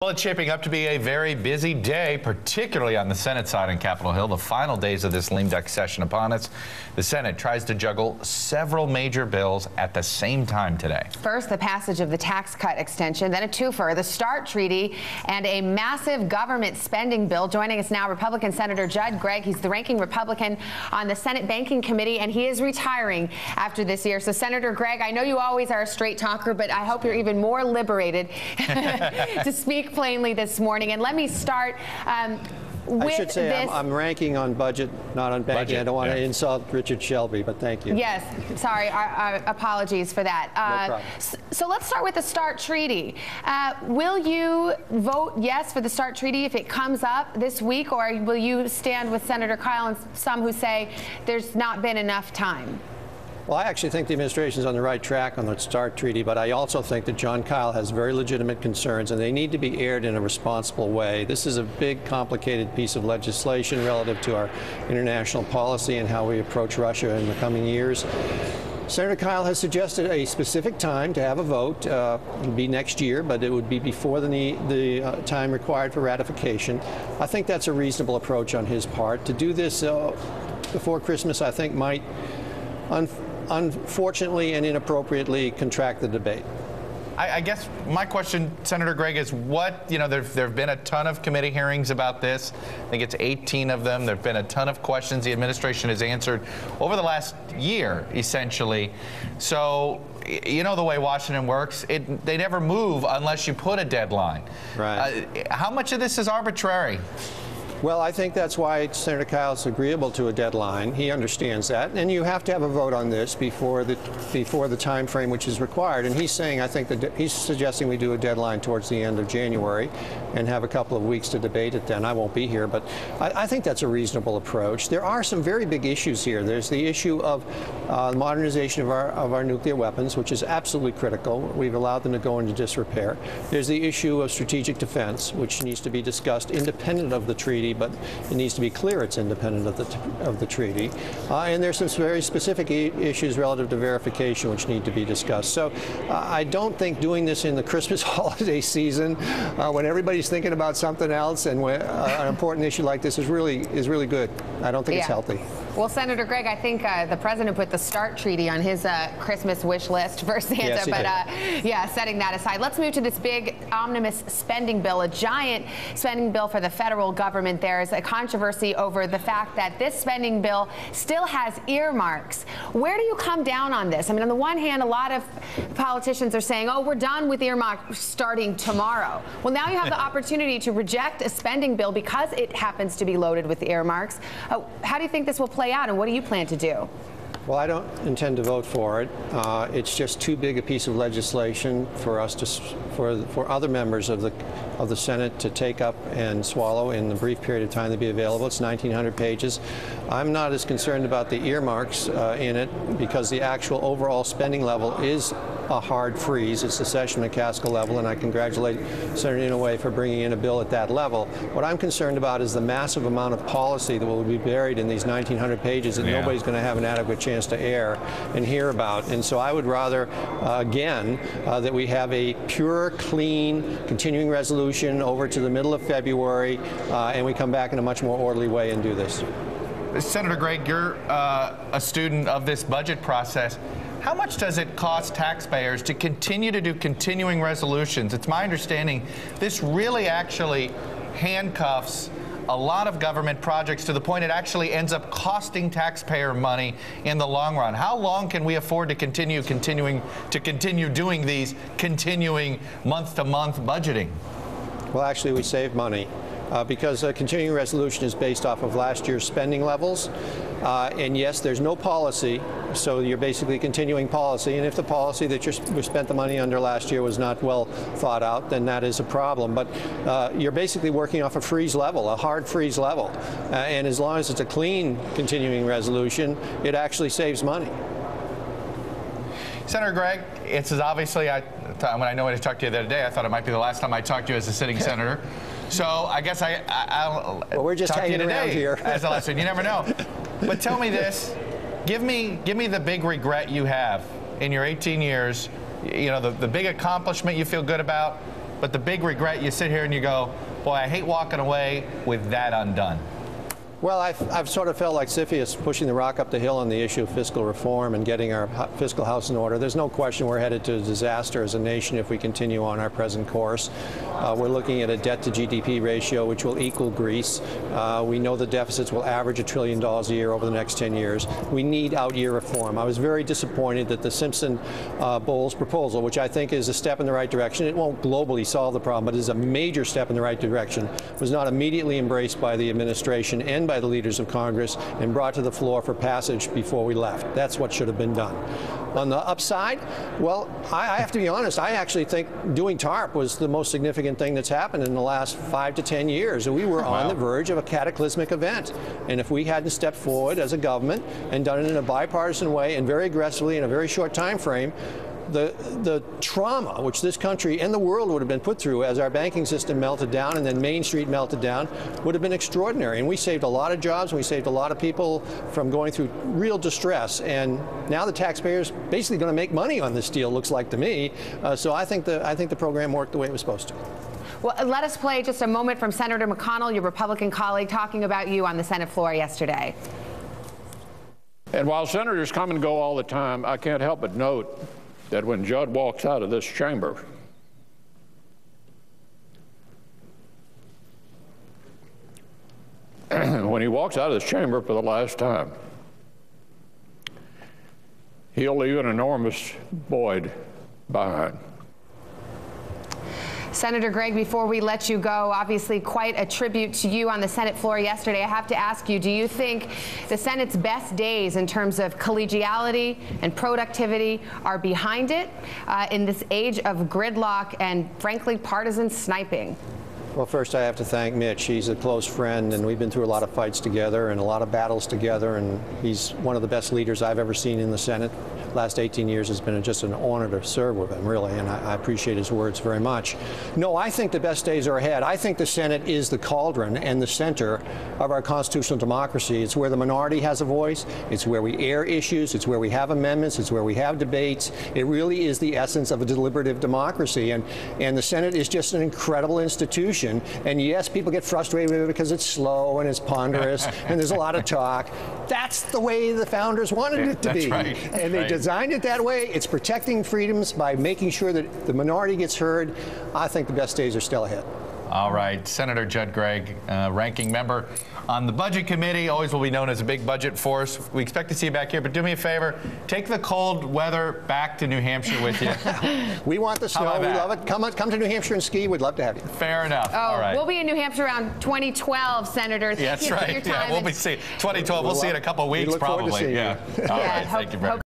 Well, it's shaping up to be a very busy day, particularly on the Senate side on Capitol Hill. The final days of this lame duck session upon us. The Senate tries to juggle several major bills at the same time today. First, the passage of the tax cut extension, then a twofer, the START treaty, and a massive government spending bill. Joining us now, Republican Senator Gregg. He's the ranking Republican on the Senate Banking Committee, and he is retiring after this year. So, Senator Gregg, I know you always are a straight talker, but I hope you're even more liberated to speak plainly this morning. And let me start with I should say this. I'm ranking on budget, not on banking. I don't want to insult Richard Shelby, but thank you. Yes, sorry, our apologies for that. No problem. So let's start with the START treaty. Will you vote yes for the START treaty if it comes up this week, or will you stand with Senator Kyle and some who say there's not been enough time? Well, I actually think the administration is on the right track on the START treaty, but I also think that John Kyle has very legitimate concerns, and they need to be aired in a responsible way. This is a big, complicated piece of legislation relative to our international policy and how we approach Russia in the coming years. Senator Kyle has suggested a specific time to have a vote. It would be next year, but it would be before the time required for ratification. I think that's a reasonable approach on his part. To do this before Christmas, I think, might unfortunately and inappropriately contract the debate. I guess my question, Senator Gregg, is what, there have been a ton of committee hearings about this. I think it's 18 of them. There have been a ton of questions the administration has answered over the last year, essentially. So, you know the way Washington works, they never move unless you put a deadline. Right. How much of this is arbitrary? Well, I think that's why Senator Kyle is agreeable to a deadline. He understands that, and you have to have a vote on this before the time frame which is required. And he's saying, I think that he's suggesting we do a deadline towards the end of January and have a couple of weeks to debate it then. I won't be here, but I think that's a reasonable approach. There are some very big issues here. There's the issue of modernization of our nuclear weapons, which is absolutely critical. We've allowed them to go into disrepair. There's the issue of strategic defense, which needs to be discussed independent of the treaty, but it needs to be clear it's independent of the treaty. And there's some very specific issues relative to verification which need to be discussed. So I don't think doing this in the Christmas holiday season when everybody's thinking about something else and when, an important issue like this is really good. I don't think it's healthy. Well, Senator Gregg, I think the president put the START treaty on his Christmas wish list for Santa, yes, but yeah, setting that aside. Let's move to this big omnibus spending bill, a giant spending bill for the federal government. There's a controversy over the fact that this spending bill still has earmarks. Where do you come down on this? I mean, on the one hand, a lot of politicians are saying, oh, we're done with earmarks starting tomorrow. Well, now you have the opportunity to reject a spending bill because it happens to be loaded with earmarks. How do you think this will play out, and what do you plan to do? Well, I don't intend to vote for it. It's just too big a piece of legislation for us to, for other members of the Senate to take up and swallow in the brief period of time to be available. It's 1,900 pages. I'm not as concerned about the earmarks in it because the actual overall spending level is a hard freeze. It's the Session-McCaskill level, and I congratulate Senator Inouye for bringing in a bill at that level. What I'm concerned about is the massive amount of policy that will be buried in these 1,900 pages that nobody's going to have an adequate chance to air and hear about. And so I would rather, again, that we have a pure, clean, continuing resolution over to the middle of February, and we come back in a much more orderly way and do this. Senator Gregg, you're a student of this budget process. How much does it cost taxpayers to continue to do continuing resolutions? It's my understanding this really actually handcuffs a lot of government projects to the point it actually ends up costing taxpayer money in the long run. How long can we afford to continue doing these continuing month-to-month budgeting? Well, actually, we save money. Because a continuing resolution is based off of last year's spending levels. And yes, there's no policy, so you're basically continuing policy. And if the policy that we spent the money under last year was not well thought out, then that is a problem. But you're basically working off a freeze level, a hard freeze level. And as long as it's a clean continuing resolution, it actually saves money. Senator Gregg, it's obviously, when I know when I talked to you the other day, I thought it might be the last time I talked to you as a sitting senator. So I guess I'll well, we're just hanging around here as the last one. You never know. But tell me this: give me the big regret you have in your 18 years. The big accomplishment you feel good about, but the big regret, you sit here and you go, boy, I hate walking away with that undone. Well, I've sort of felt like Sisyphus pushing the rock up the hill on the issue of fiscal reform and getting our fiscal house in order. There's no question we're headed to a disaster as a nation if we continue on our present course. We're looking at a debt-to-GDP ratio which will equal Greece. We know the deficits will average $1 trillion a year over the next 10 years. We need out-year reform. I was very disappointed that the Simpson-Bowles proposal, which I think is a step in the right direction, it won't globally solve the problem, but is a major step in the right direction, was not immediately embraced by the administration and by the leaders of Congress and brought to the floor for passage before we left. That's what should have been done. On the upside, well, I have to be honest, I actually think doing TARP was the most significant thing that's happened in the last 5 to 10 years. We were on the verge of a cataclysmic event. And if we hadn't stepped forward as a government and done it in a bipartisan way and very aggressively in a very short time frame, the trauma which this country and the world would have been put through as our banking system melted down and then Main Street melted down would have been extraordinary. And we saved a lot of jobs, and we saved a lot of people from going through real distress. And now the taxpayers basically going to make money on this deal, looks like to me. So I think the program worked the way it was supposed to. Well, let us play just a moment from Senator McConnell, your Republican colleague, talking about you on the Senate floor yesterday. And while senators come and go all the time, I can't help but note that when Judd walks out of this chamber, when he walks out of this chamber for the last time, he'll leave an enormous void behind. Senator Gregg, before we let you go, obviously quite a tribute to you on the Senate floor yesterday. I have to ask you, do you think the Senate's best days in terms of collegiality and productivity are behind it in this age of gridlock and, frankly, partisan sniping? Well, first I have to thank Mitch. He's a close friend, and we've been through a lot of fights together and a lot of battles together, and he's one of the best leaders I've ever seen in the Senate. Last 18 years has been just an honor to serve with him, really, and I appreciate his words very much. No, I think the best days are ahead. I think the Senate is the cauldron and the center of our constitutional democracy. It's where the minority has a voice. It's where we air issues. It's where we have amendments. It's where we have debates. It really is the essence of a deliberative democracy, and the Senate is just an incredible institution. And yes, people get frustrated with it because it's slow and it's ponderous and there's a lot of talk. That's the way the founders wanted it to be. Right. And they designed it that way. It's protecting freedoms by making sure that the minority gets heard. I think the best days are still ahead. All right, Senator Judd Gregg, ranking member on the Budget Committee, always will be known as a big budget force. We expect to see you back here, but do me a favor, take the cold weather back to New Hampshire with you. We want the snow. We love it. Come to New Hampshire and ski. We'd love to have you. Fair enough. Oh, all right. We'll be in New Hampshire around 2012, Senator. Yeah, that's right. Yeah, we'll be seeing 2012. We'll see you in a couple of weeks, we look forward to probably. seeing Yeah. you. All right. Thank you very much.